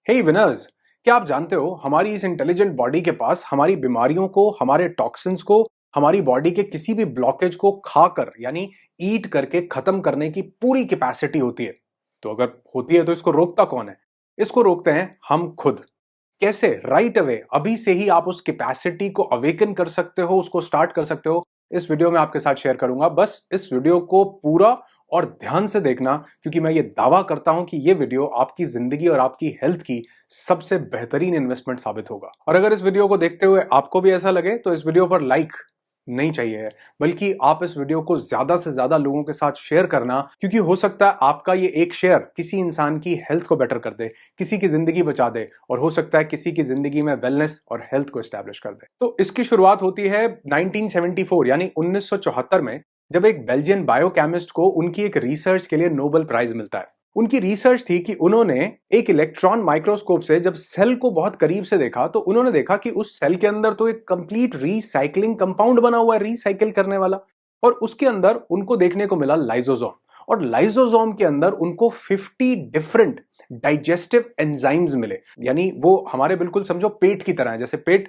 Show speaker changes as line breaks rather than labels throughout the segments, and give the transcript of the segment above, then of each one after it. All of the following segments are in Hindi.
हे विनर्स, क्या आप जानते हो हमारी इस इंटेलिजेंट बॉडी के पास हमारी बीमारियों को, हमारे टॉक्सिन्स को, हमारी बॉडी के किसी भी ब्लॉकेज को खाकर यानी ईट करके खत्म करने की पूरी कैपेसिटी होती है। तो अगर होती है तो इसको रोकता कौन है? इसको रोकते हैं हम खुद। कैसे? राइट अवे, अभी से ही आप उस कैपेसिटी को अवेकन कर सकते हो, उसको स्टार्ट कर सकते हो। इस वीडियो में आपके साथ शेयर करूंगा। बस इस वीडियो को पूरा और ध्यान से देखना, क्योंकि मैं ये दावा करता हूं कि ये वीडियो आपकी जिंदगी और आपकी हेल्थ की सबसे बेहतरीन इन्वेस्टमेंट साबित होगा। और अगर इस वीडियो को देखते हुए आपको भी ऐसा लगे तो इस वीडियो पर लाइक नहीं चाहिए है, बल्कि आप इस वीडियो को ज्यादा से ज्यादा लोगों के साथ शेयर करना, क्योंकि हो सकता है आपका ये एक शेयर किसी इंसान की हेल्थ को बेटर कर दे, किसी की जिंदगी बचा दे, और हो सकता है किसी की जिंदगी में वेलनेस और हेल्थ को एस्टैब्लिश कर दे। तो इसकी शुरुआत होती है 1974 यानी 1974 में, जब एक बेल्जियन बायोकेमिस्ट को उनकी एक रिसर्च के लिए नोबेल प्राइज मिलता है। उनकी रिसर्च थी कि उन्होंने एक इलेक्ट्रॉन माइक्रोस्कोप से जब सेल को बहुत करीब से देखा तो उन्होंने देखा कि उस सेल के अंदर तो एक कंप्लीट रीसाइक्लिंग कंपाउंड बना हुआ है, रीसाइकिल करने वाला। और उसके अंदर उनको देखने को मिला लाइसोसोम, और लाइसोसोम के अंदर उनको 50 डिफरेंट डाइजेस्टिव एंजाइम्स मिले। यानी वो हमारे बिल्कुल समझो पेट की तरह है, जैसे पेट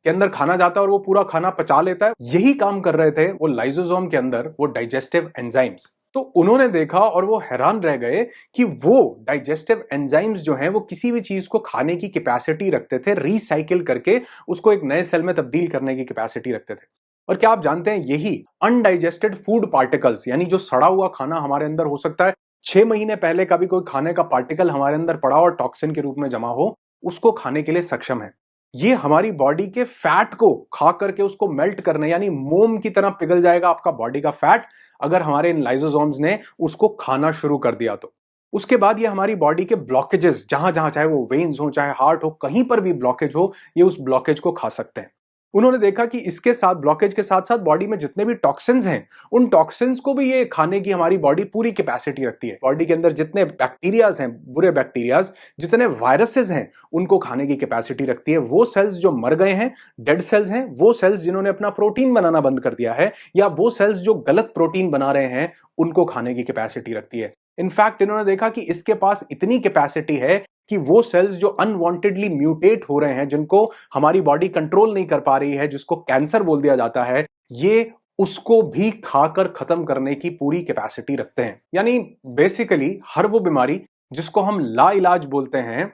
के अंदर खाना जाता है और वो पूरा खाना पचा लेता है, यही काम कर रहे थे वो लाइसोसोम के अंदर वो डाइजेस्टिव एंजाइम्स। तो उन्होंने देखा और वो हैरान रह गए कि वो डाइजेस्टिव एंजाइम्स जो हैं वो किसी भी चीज को खाने की कैपेसिटी रखते थे, रिसाइकिल करके उसको एक नए सेल में तब्दील करने की कैपेसिटी रखते थे। और क्या आप जानते हैं, यही अनडाइजेस्टेड फूड पार्टिकल्स, यानी जो सड़ा हुआ खाना हमारे अंदर हो सकता है 6 महीने पहले का भी कोई खाने का पार्टिकल हमारे अंदर पड़ा और टॉक्सिन के रूप में जमा हो, उसको खाने के लिए सक्षम है। ये हमारी बॉडी के फैट को खा करके उसको मेल्ट करने, यानी मोम की तरह पिघल जाएगा आपका बॉडी का फैट, अगर हमारे इन लाइसोसोम्स ने उसको खाना शुरू कर दिया तो। उसके बाद ये हमारी बॉडी के ब्लॉकेजेस, जहां जहां चाहे वो वेन्स हो चाहे हार्ट हो, कहीं पर भी ब्लॉकेज हो, ये उस ब्लॉकेज को खा सकते हैं। उन्होंने देखा कि इसके साथ, ब्लॉकेज के साथ साथ बॉडी में जितने भी टॉक्सिन्स हैं, उन टॉक्सिन्स को भी ये खाने की हमारी बॉडी पूरी कैपेसिटी रखती है। बॉडी के अंदर जितने बैक्टीरियाज हैं, बुरे बैक्टीरियाज, जितने वायरसेस हैं, उनको खाने की कैपेसिटी रखती है। वो सेल्स जो मर गए हैं, डेड सेल्स हैं, वो सेल्स जिन्होंने अपना प्रोटीन बनाना बंद कर दिया है, या वो सेल्स जो गलत प्रोटीन बना रहे हैं, उनको खाने की कैपेसिटी रखती है। इनफैक्ट इन्होंने देखा कि इसके पास इतनी कैपेसिटी है कि वो सेल्स जो अनवांटेडली म्यूटेट हो रहे हैं, जिनको हमारी बॉडी कंट्रोल नहीं कर पा रही है, जिसको कैंसर बोल दिया जाता है, ये उसको भी खाकर खत्म करने की पूरी कैपेसिटी रखते हैं। यानी बेसिकली हर वो बीमारी जिसको हम ला इलाज बोलते हैं,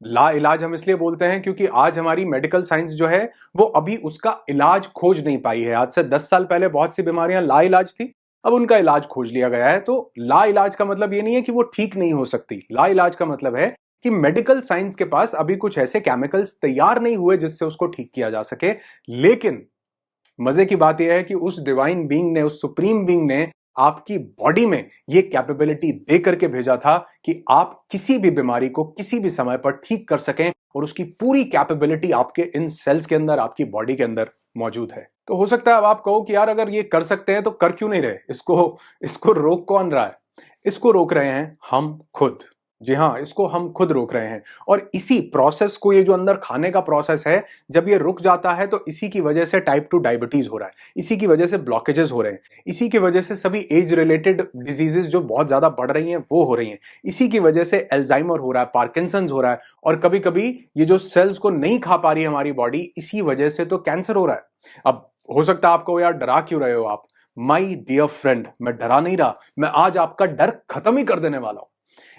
ला इलाज हम इसलिए बोलते हैं क्योंकि आज हमारी मेडिकल साइंस जो है वो अभी उसका इलाज खोज नहीं पाई है। आज से 10 साल पहले बहुत सी बीमारियां ला इलाज थी, अब उनका इलाज खोज लिया गया है। तो ला इलाज का मतलब ये नहीं है कि वो ठीक नहीं हो सकती। ला इलाज का मतलब है कि मेडिकल साइंस के पास अभी कुछ ऐसे केमिकल्स तैयार नहीं हुए जिससे उसको ठीक किया जा सके। लेकिन मजे की बात यह है कि उस डिवाइन बीइंग ने, उस सुप्रीम बीइंग ने आपकी बॉडी में यह कैपेबिलिटी दे करके भेजा था कि आप किसी भी बीमारी को किसी भी समय पर ठीक कर सकें, और उसकी पूरी कैपेबिलिटी आपके इन सेल्स के अंदर, आपकी बॉडी के अंदर मौजूद है। तो हो सकता है अब आप कहो कि यार अगर ये कर सकते हैं तो कर क्यों नहीं रहे, इसको रोक कौन रहा है? इसको रोक रहे हैं हम खुद। जी हां, इसको हम खुद रोक रहे हैं। और इसी प्रोसेस को, ये जो अंदर खाने का प्रोसेस है, जब ये रुक जाता है तो इसी की वजह से टाइप 2 डायबिटीज हो रहा है, इसी की वजह से ब्लॉकेजेस हो रहे हैं, इसी की वजह से सभी एज रिलेटेड डिजीजेस जो बहुत ज्यादा बढ़ रही हैं वो हो रही हैं, इसी की वजह से एल्जाइमर हो रहा है, पार्किंसंस हो रहा है, और कभी कभी ये जो सेल्स को नहीं खा पा रही है हमारी बॉडी, इसी वजह से तो कैंसर हो रहा है। अब हो सकता है आपको, यार डरा क्यों रहे हो आप? माई डियर फ्रेंड, मैं डरा नहीं रहा, मैं आज आपका डर खत्म ही कर देने वाला हूं।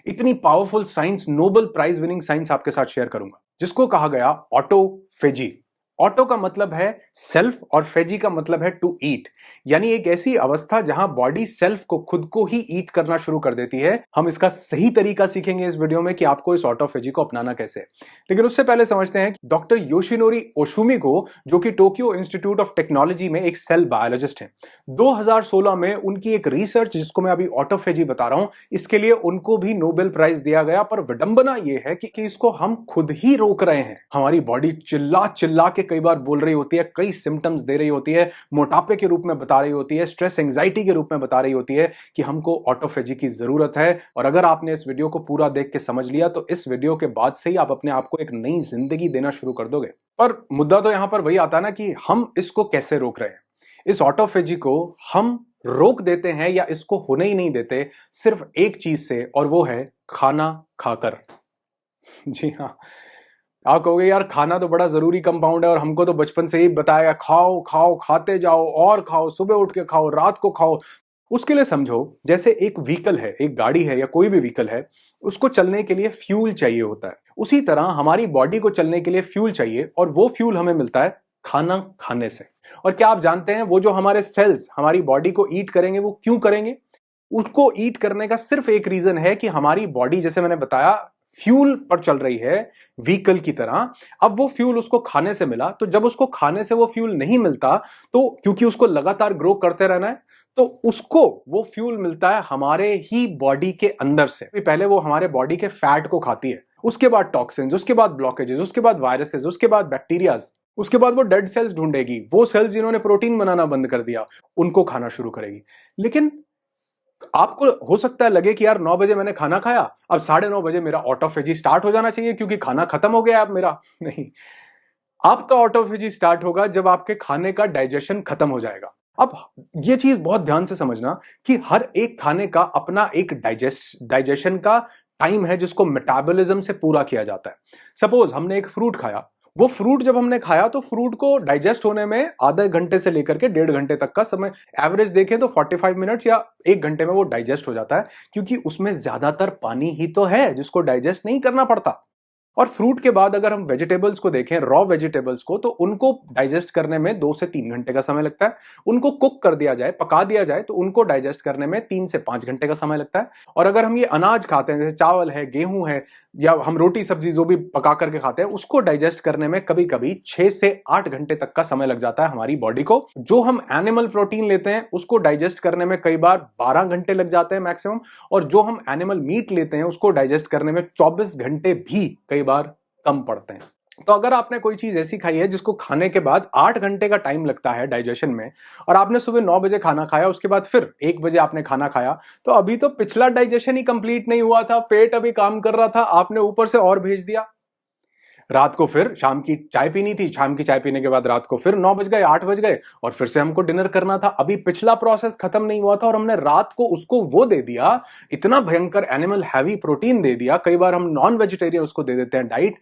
इतनी powerful science, Nobel prize winning science आपके साथ शेयर करूंगा, जिसको कहा गया ऑटोफेजी। ऑटो का मतलब है सेल्फ और फेजी का मतलब है टू ईट, यानी एक ऐसी अवस्था जहां बॉडी सेल्फ को, खुद को ही ईट करना शुरू कर देती है। हम इसका सही तरीका सीखेंगे इस वीडियो में कि आपको इस ऑटोफेजी को अपनाना कैसे। लेकिन उससे पहले समझते हैं कि डॉक्टर योशिनोरी ओशुमी को, जो कि टोक्यो इंस्टीट्यूट ऑफ टेक्नोलॉजी में एक सेल बायोलॉजिस्ट हैं, 2016 में उनकी एक रिसर्च, जिसको मैं अभी ऑटोफेजी बता रहा हूं, इसके लिए उनको भी नोबेल प्राइज दिया गया। पर विडंबना यह है कि इसको हम खुद ही रोक रहे हैं। हमारी बॉडी चिल्ला चिल्ला के कई बार बोल रही होती है, कई सिम्टम्स दे रही होती है, मोटापे के रूप में बता रही होती है, स्ट्रेस एंजाइटी के रूप में बता रही होती है कि हमको ऑटोफेजी की जरूरत है। और अगर आपने इस वीडियो को पूरा देख के समझ लिया तो इस वीडियो के बाद से ही आप अपने आप को एक नई जिंदगी देना शुरू कर दोगे। पर मुद्दा तो यहां पर वही आता है ना कि हम इसको कैसे रोक रहे हैं। इस ऑटोफेजी को हम रोक देते हैं या इसको होने ही नहीं देते सिर्फ एक चीज से, और वो है खाना खाकर। जी हाँ। आप कहोगे यार खाना तो बड़ा जरूरी कंपाउंड है और हमको तो बचपन से ही बताया खाओ खाओ खाते जाओ और खाओ, सुबह उठ के खाओ, रात को खाओ। उसके लिए समझो जैसे एक व्हीकल है, एक गाड़ी है या कोई भी व्हीकल है, उसको चलने के लिए फ्यूल चाहिए होता है। उसी तरह हमारी बॉडी को चलने के लिए फ्यूल चाहिए और वो फ्यूल हमें मिलता है खाना खाने से। और क्या आप जानते हैं वो जो हमारे सेल्स हमारी बॉडी को ईट करेंगे वो क्यों करेंगे? उसको ईट करने का सिर्फ एक रीजन है कि हमारी बॉडी, जैसे मैंने बताया, फ्यूल पर चल रही है व्हीकल की तरह। अब वो फ्यूल उसको खाने से मिला, तो जब उसको खाने से वो फ्यूल नहीं मिलता, तो क्योंकि उसको लगातार ग्रो करते रहना है, तो उसको वो फ्यूल मिलता है हमारे ही बॉडी के अंदर से। पहले वो हमारे बॉडी के फैट को खाती है, उसके बाद टॉक्सिन्स, उसके बाद ब्लॉकेजेस, उसके बाद वायरसेस, उसके बाद बैक्टीरियाज, उसके बाद वो डेड सेल्स ढूंढेगी, वो सेल्स जिन्होंने प्रोटीन बनाना बंद कर दिया उनको खाना शुरू करेगी। लेकिन आपको हो सकता है लगे कि यार 9 बजे मैंने खाना खाया, अब 9:30 बजे मेरा ऑटोफेजी स्टार्ट हो जाना चाहिए क्योंकि खाना खत्म हो गया अब मेरा। नहीं, आपका ऑटोफेजी स्टार्ट होगा जब आपके खाने का डाइजेशन खत्म हो जाएगा। अब ये चीज बहुत ध्यान से समझना कि हर एक खाने का अपना एक डाइजेशन का टाइम है जिसको मेटाबॉलिज्म से पूरा किया जाता है। सपोज हमने एक फ्रूट खाया, वो फ्रूट जब हमने खाया तो फ्रूट को डाइजेस्ट होने में आधे घंटे से लेकर के 1.5 घंटे तक का समय, एवरेज देखें तो 45 मिनट्स या 1 घंटे में वो डाइजेस्ट हो जाता है, क्योंकि उसमें ज्यादातर पानी ही तो है जिसको डाइजेस्ट नहीं करना पड़ता। और फ्रूट के बाद अगर हम वेजिटेबल्स को देखें, रॉ वेजिटेबल्स को, तो उनको डाइजेस्ट करने में 2 से 3 घंटे का समय लगता है। उनको कुक कर दिया जाए, पका दिया जाए, तो उनको डाइजेस्ट करने में 3 से 5 घंटे का समय लगता है। और अगर हम ये अनाज खाते हैं, जैसे चावल है, गेहूं है, या हम रोटी सब्जी जो भी पका करके खाते हैं, उसको डाइजेस्ट करने में कभी कभी 6 से 8 घंटे तक का समय लग जाता है हमारी बॉडी को। जो हम एनिमल प्रोटीन लेते हैं उसको डाइजेस्ट करने में कई बार 12 घंटे लग जाते हैं मैक्सिमम। और जो हम एनिमल मीट लेते हैं उसको डाइजेस्ट करने में 24 घंटे भी कई बार कम पड़ते हैं। तो अगर आपने कोई चीज ऐसी खाई है जिसको खाने के बाद 8 घंटे का टाइम लगता है डाइजेशन में, और आपने सुबह 9 बजे खाना खाया, उसके बाद फिर 1 बजे आपने खाना खाया, तो अभी तो पिछला डाइजेशन ही कंप्लीट नहीं हुआ था, पेट अभी काम कर रहा था, आपने ऊपर से और भेज दिया। रात को फिर शाम की चाय पीनी थी, शाम की चाय पीने के बाद रात को फिर 9 बज गए, 8 बज गए, और फिर से हमको डिनर करना था। अभी पिछला प्रोसेस खत्म नहीं हुआ था और हमने रात को उसको वो दे दिया, इतना भयंकर एनिमल हैवी प्रोटीन दे दिया। कई बार हम नॉन वेजिटेरियन उसको दे देते हैं डाइट।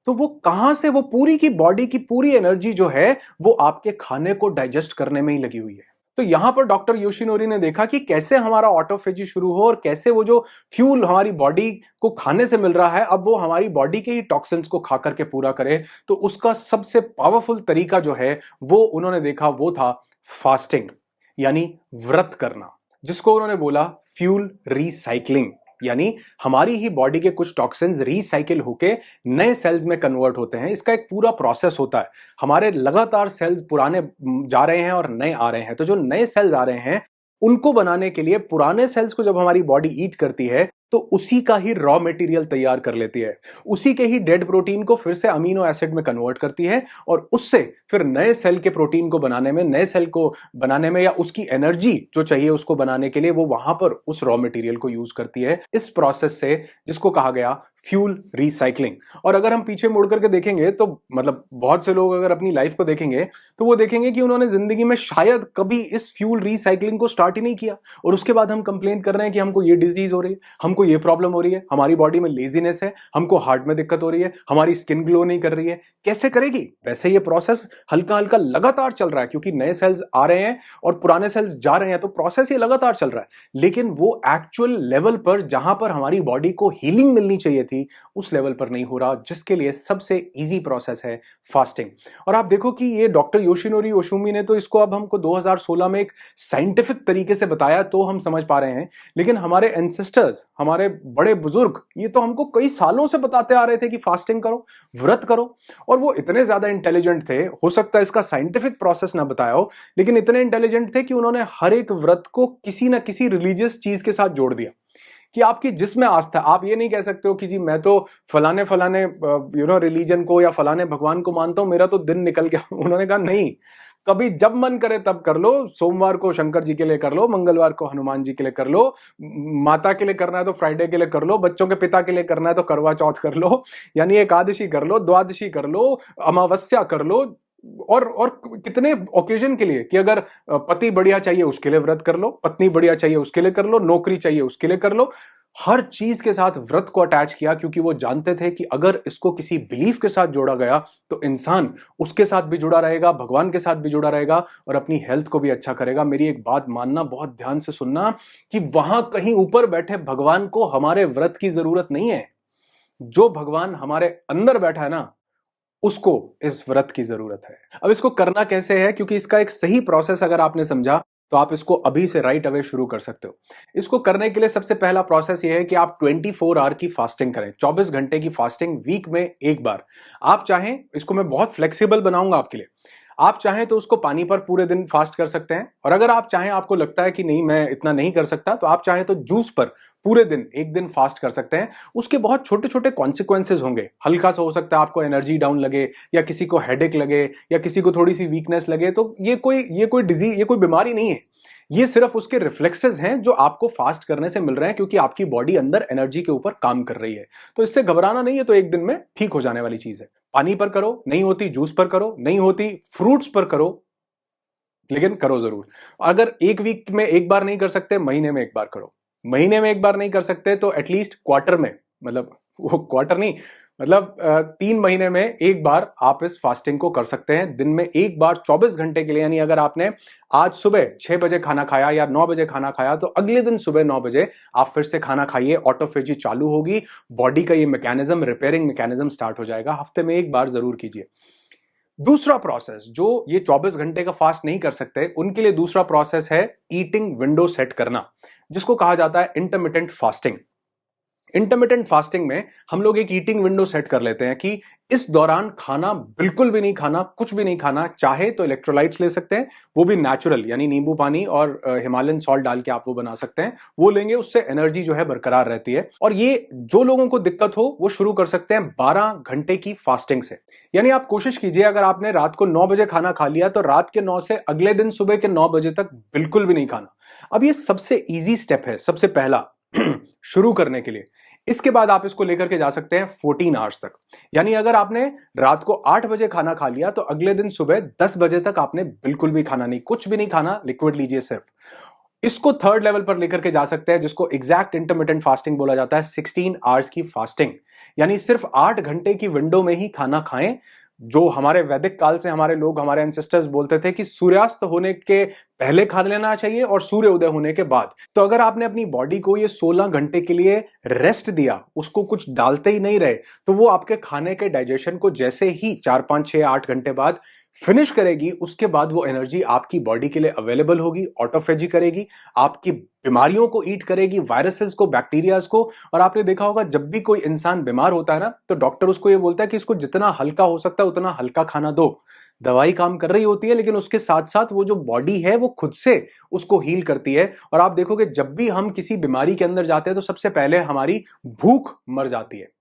तो वो कहां से, वो पूरी की बॉडी की पूरी एनर्जी जो है वो आपके खाने को डाइजेस्ट करने में ही लगी हुई है। तो यहां पर डॉक्टर योशिनोरी ने देखा कि कैसे हमारा ऑटोफेजी शुरू हो और कैसे वो जो फ्यूल हमारी बॉडी को खाने से मिल रहा है अब वो हमारी बॉडी के ही टॉक्सिन्स को खा करके पूरा करे। तो उसका सबसे पावरफुल तरीका जो है वो उन्होंने देखा, वो था फास्टिंग, यानी व्रत करना, जिसको उन्होंने बोला फ्यूल रिसाइकलिंग। यानी हमारी ही बॉडी के कुछ टॉक्सिन्स रिसाइकिल होके नए सेल्स में कन्वर्ट होते हैं। इसका एक पूरा प्रोसेस होता है। हमारे लगातार सेल्स पुराने जा रहे हैं और नए आ रहे हैं, तो जो नए सेल्स आ रहे हैं उनको बनाने के लिए पुराने सेल्स को जब हमारी बॉडी ईट करती है तो उसी का ही रॉ मटेरियल तैयार कर लेती है, उसी के ही डेड प्रोटीन को फिर से अमीनो एसिड में कन्वर्ट करती है, और उससे फिर नए सेल के प्रोटीन को बनाने में, नए सेल को बनाने में, या उसकी एनर्जी जो चाहिए उसको बनाने के लिए वो वहां पर उस रॉ मटेरियल को यूज करती है, इस प्रोसेस से, जिसको कहा गया फ्यूल रिसाइकलिंग। और अगर हम पीछे मुड़ करके देखेंगे तो मतलब बहुत से लोग अगर अपनी लाइफ को देखेंगे तो वो देखेंगे कि उन्होंने जिंदगी में शायद कभी इस फ्यूल रिसाइकलिंग को स्टार्ट ही नहीं किया, और उसके बाद हम कंप्लेन कर रहे हैं कि हमको ये डिजीज हो रही है, हमको ये प्रॉब्लम हो रही है, हमारी बॉडी में लेजीनेस है, हमको हार्ट में दिक्कत हो रही है, हमारी स्किन ग्लो नहीं कर रही है। कैसे करेगी? वैसे ये प्रोसेस हल्का हल्का लगातार चल रहा है, क्योंकि नए सेल्स आ रहे हैं और पुराने सेल्स जा रहे हैं, तो प्रोसेस ये लगातार चल रहा है। लेकिन वो एक्चुअल लेवल पर जहां पर हमारी बॉडी को हीलिंग मिलनी चाहिए थी उस लेवल पर नहीं हो रहा, जिसके लिए सबसे इजी प्रोसेस है फास्टिंग। और आप देखो कि ये डॉक्टर योशिनोरी ओशुमी ने तो इसको अब हमको 2016 में एक साइंटिफिक तरीके से बताया तो हम समझ पा रहे हैं, लेकिन हमारे एंसेस्टर्स, हमारे बड़े बुजुर्ग, ये तो हमको कई सालों से बताते आ रहे थे कि फास्टिंग करो, व्रत करो। और वो इतने ज्यादा इंटेलिजेंट थे, हो सकता है इसका साइंटिफिक प्रोसेस ना बताया हो, लेकिन इतने इंटेलिजेंट थे कि उन्होंने हर एक व्रत को किसी ना किसी रिलीजियस चीज के साथ जोड़ दिया कि आपकी जिसमें आस्था, आप ये नहीं कह सकते हो कि जी मैं तो फलाने फलाने रिलीजन को या फलाने भगवान को मानता हूं, मेरा तो दिन निकल गया। उन्होंने कहा नहीं, कभी जब मन करे तब कर लो, सोमवार को शंकर जी के लिए कर लो, मंगलवार को हनुमान जी के लिए कर लो, माता के लिए करना है तो फ्राइडे के लिए कर लो, बच्चों के पिता के लिए करना है तो करवा चौथ कर लो, यानी एकादशी कर लो, द्वादशी कर लो, अमावस्या कर लो, और कितने ओकेजन के लिए कि अगर पति बढ़िया चाहिए उसके लिए व्रत कर लो, पत्नी बढ़िया चाहिए उसके लिए कर लो, नौकरी चाहिए उसके लिए कर लो, हर चीज के साथ व्रत को अटैच किया, क्योंकि वो जानते थे कि अगर इसको किसी बिलीफ के साथ जोड़ा गया तो इंसान उसके साथ भी जुड़ा रहेगा, भगवान के साथ भी जुड़ा रहेगा और अपनी हेल्थ को भी अच्छा करेगा। मेरी एक बात मानना, बहुत ध्यान से सुनना, कि वहां कहीं ऊपर बैठे भगवान को हमारे व्रत की जरूरत नहीं है। जो भगवान हमारे अंदर बैठा है ना, उसको इस व्रत की जरूरत है। अब इसको करना कैसे है, क्योंकि इसका एक सही प्रोसेस अगर आपने समझा तो आप इसको अभी से राइट अवे शुरू कर सकते हो। इसको करने के लिए सबसे पहला प्रोसेस यह है कि आप 24 आवर की फास्टिंग करें, 24 घंटे की फास्टिंग वीक में एक बार। आप चाहें, इसको मैं बहुत फ्लेक्सिबल बनाऊंगा आपके लिए, आप चाहें तो उसको पानी पर पूरे दिन फास्ट कर सकते हैं, और अगर आप चाहें, आपको लगता है कि नहीं मैं इतना नहीं कर सकता, तो आप चाहें तो जूस पर पूरे दिन एक दिन फास्ट कर सकते हैं। उसके बहुत छोटे छोटे कॉन्सिक्वेंसेज होंगे। हल्का सा हो सकता है आपको एनर्जी डाउन लगे, या किसी को हेडेक लगे, या किसी को थोड़ी सी वीकनेस लगे, तो ये कोई डिजीज, ये कोई बीमारी नहीं है। ये सिर्फ उसके रिफ्लेक्सेस हैं जो आपको फास्ट करने से मिल रहे हैं, क्योंकि आपकी बॉडी अंदर एनर्जी के ऊपर काम कर रही है। तो इससे घबराना नहीं है, तो एक दिन में ठीक हो जाने वाली चीज है। पानी पर करो, नहीं होती जूस पर करो, नहीं होती फ्रूट्स पर करो, लेकिन करो जरूर। अगर एक वीक में एक बार नहीं कर सकते, महीने में एक बार करो। महीने में एक बार नहीं कर सकते तो एटलीस्ट क्वार्टर में, मतलब वो क्वार्टर नहीं, मतलब 3 महीने में एक बार आप इस फास्टिंग को कर सकते हैं। दिन में एक बार 24 घंटे के लिए, यानी अगर आपने आज सुबह 6 बजे खाना खाया या 9 बजे खाना खाया, तो अगले दिन सुबह 9 बजे आप फिर से खाना खाइए, ऑटोफेजी चालू होगी, बॉडी का ये मैकेनिज्म, रिपेयरिंग मैकेनिज्म स्टार्ट हो जाएगा। हफ्ते में एक बार जरूर कीजिए। दूसरा प्रोसेस, जो ये 24 घंटे का फास्ट नहीं कर सकते, उनके लिए दूसरा प्रोसेस है ईटिंग विंडो सेट करना, जिसको कहा जाता है इंटरमिटेंट फास्टिंग। इंटरमिटेंट फास्टिंग में हम लोग एक ईटिंग विंडो सेट कर लेते हैं कि इस दौरान खाना बिल्कुल भी नहीं खाना, कुछ भी नहीं खाना। चाहे तो इलेक्ट्रोलाइट्स ले सकते हैं, वो भी नेचुरल, यानी नींबू पानी और हिमालयन सॉल्ट डाल के आप वो बना सकते हैं, वो लेंगे, उससे एनर्जी जो है बरकरार रहती है। और ये जो लोगों को दिक्कत हो वो शुरू कर सकते हैं 12 घंटे की फास्टिंग से। यानी आप कोशिश कीजिए, अगर आपने रात को 9 बजे खाना खा लिया तो रात के 9 से अगले दिन सुबह के 9 बजे तक बिल्कुल भी नहीं खाना। अब ये सबसे ईजी स्टेप है, सबसे पहला शुरू करने के लिए। इसके बाद आप इसको लेकर के जा सकते हैं 14 आवर्स तक। यानी अगर आपने रात को 8 बजे खाना खा लिया तो अगले दिन सुबह 10 बजे तक आपने बिल्कुल भी खाना नहीं, कुछ भी नहीं खाना, लिक्विड लीजिए सिर्फ। इसको थर्ड लेवल पर लेकर के जा सकते हैं, जिसको एग्जैक्ट इंटरमिटेंट फास्टिंग बोला जाता है, 16 आवर्स की फास्टिंग। यानी सिर्फ 8 घंटे की विंडो में ही खाना खाएं। जो हमारे वैदिक काल से हमारे लोग, हमारे एंसेस्टर्स बोलते थे कि सूर्यास्त होने के पहले खा लेना चाहिए और सूर्य उदय होने के बाद। तो अगर आपने अपनी बॉडी को ये 16 घंटे के लिए रेस्ट दिया, उसको कुछ डालते ही नहीं रहे, तो वो आपके खाने के डाइजेशन को जैसे ही 4 5 6 8 घंटे बाद फिनिश करेगी, उसके बाद वो एनर्जी आपकी बॉडी के लिए अवेलेबल होगी, ऑटोफेजी करेगी, आपकी बीमारियों को ईट करेगी, वायरसेस को, बैक्टीरियाज को। और आपने देखा होगा, जब भी कोई इंसान बीमार होता है ना, तो डॉक्टर उसको ये बोलता है कि इसको जितना हल्का हो सकता है उतना हल्का खाना दो। दवाई काम कर रही होती है, लेकिन उसके साथ साथ वो जो बॉडी है वो खुद से उसको हील करती है। और आप देखोगे, जब भी हम किसी बीमारी के अंदर जाते हैं तो सबसे पहले हमारी भूख मर जाती है।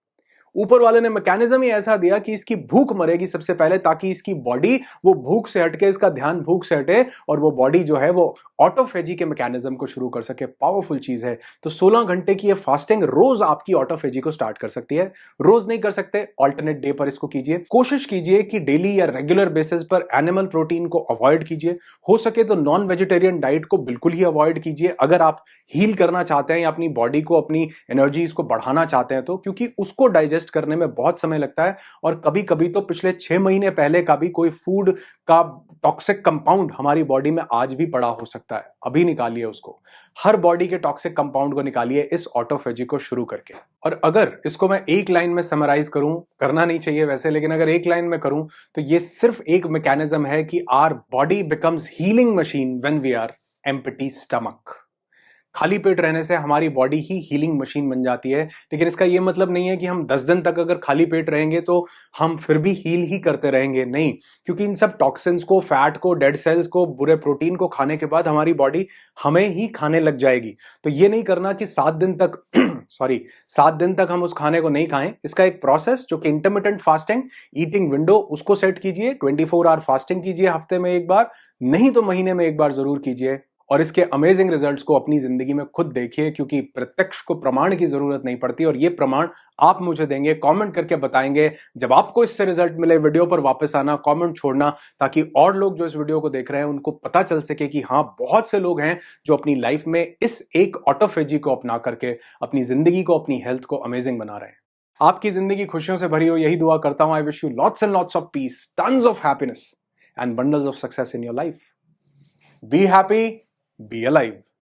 ऊपर वाले ने मैकेनिज्म ही ऐसा दिया कि इसकी भूख मरेगी सबसे पहले, ताकि इसकी बॉडी वो भूख से हटके, इसका ध्यान भूख से हटे और वो बॉडी जो है वो ऑटोफेजी के मैकेनिज्म को शुरू कर सके। पावरफुल चीज है। तो 16 घंटे की ये फास्टिंग रोज आपकी ऑटोफेजी को स्टार्ट कर सकती है। रोज नहीं कर सकते, ऑल्टरनेट डे पर इसको कीजिए। कोशिश कीजिए कि डेली या रेगुलर बेसिस पर एनिमल प्रोटीन को अवॉइड कीजिए। हो सके तो नॉन वेजिटेरियन डाइट को बिल्कुल ही अवॉइड कीजिए, अगर आप हील करना चाहते हैं या अपनी बॉडी को, अपनी एनर्जीज को बढ़ाना चाहते हैं तो, क्योंकि उसको डाइजेस्ट करने में बहुत समय लगता है। और कभी कभी तो पिछले 6 महीने पहले का भी कोई फूड का टॉक्सिक कंपाउंड हमारी बॉडी में आज भी पड़ा हो सकता है। अभी निकालिए उसको, हर बॉडी के टॉक्सिक कंपाउंड को निकालिए इस ऑटोफेजी को शुरू करके। और अगर इसको मैं एक लाइन में समराइज करूं, करना नहीं चाहिए वैसे, लेकिन अगर एक लाइन में करूं तो ये सिर्फ एक मैकेनिज्म है कि our body becomes healing machine when we are empty stomach. खाली पेट रहने से हमारी बॉडी ही हीलिंग मशीन बन जाती है। लेकिन इसका यह मतलब नहीं है कि हम 10 दिन तक अगर खाली पेट रहेंगे तो हम फिर भी हील ही करते रहेंगे, नहीं। क्योंकि इन सब टॉक्सिन्स को, फैट को, डेड सेल्स को, बुरे प्रोटीन को खाने के बाद हमारी बॉडी हमें ही खाने लग जाएगी। तो ये नहीं करना कि 7 दिन तक 7 दिन तक हम उस खाने को नहीं खाएं। इसका एक प्रोसेस जो कि इंटरमिटेंट फास्टिंग, ईटिंग विंडो, उसको सेट कीजिए। 24 आवर फास्टिंग कीजिए हफ्ते में एक बार, नहीं तो महीने में एक बार जरूर कीजिए। और इसके अमेजिंग रिजल्ट्स को अपनी जिंदगी में खुद देखिए, क्योंकि प्रत्यक्ष को प्रमाण की जरूरत नहीं पड़ती और ये प्रमाण आप मुझे देंगे, कमेंट करके बताएंगे। जब आपको इससे रिजल्ट मिले, वीडियो पर वापस आना, कमेंट छोड़ना, ताकि और लोग जो इस वीडियो को देख रहे हैं उनको पता चल सके कि हाँ, बहुत से लोग हैं जो अपनी लाइफ में इस एक ऑटोफेजी को अपना करके अपनी जिंदगी को, अपनी हेल्थ को अमेजिंग बना रहे हैं। आपकी जिंदगी खुशियों से भरी हो, यही दुआ करता हूं। I wish you lots and lots of peace, tons of happiness and bundles of success in your life. Be happy, be alive.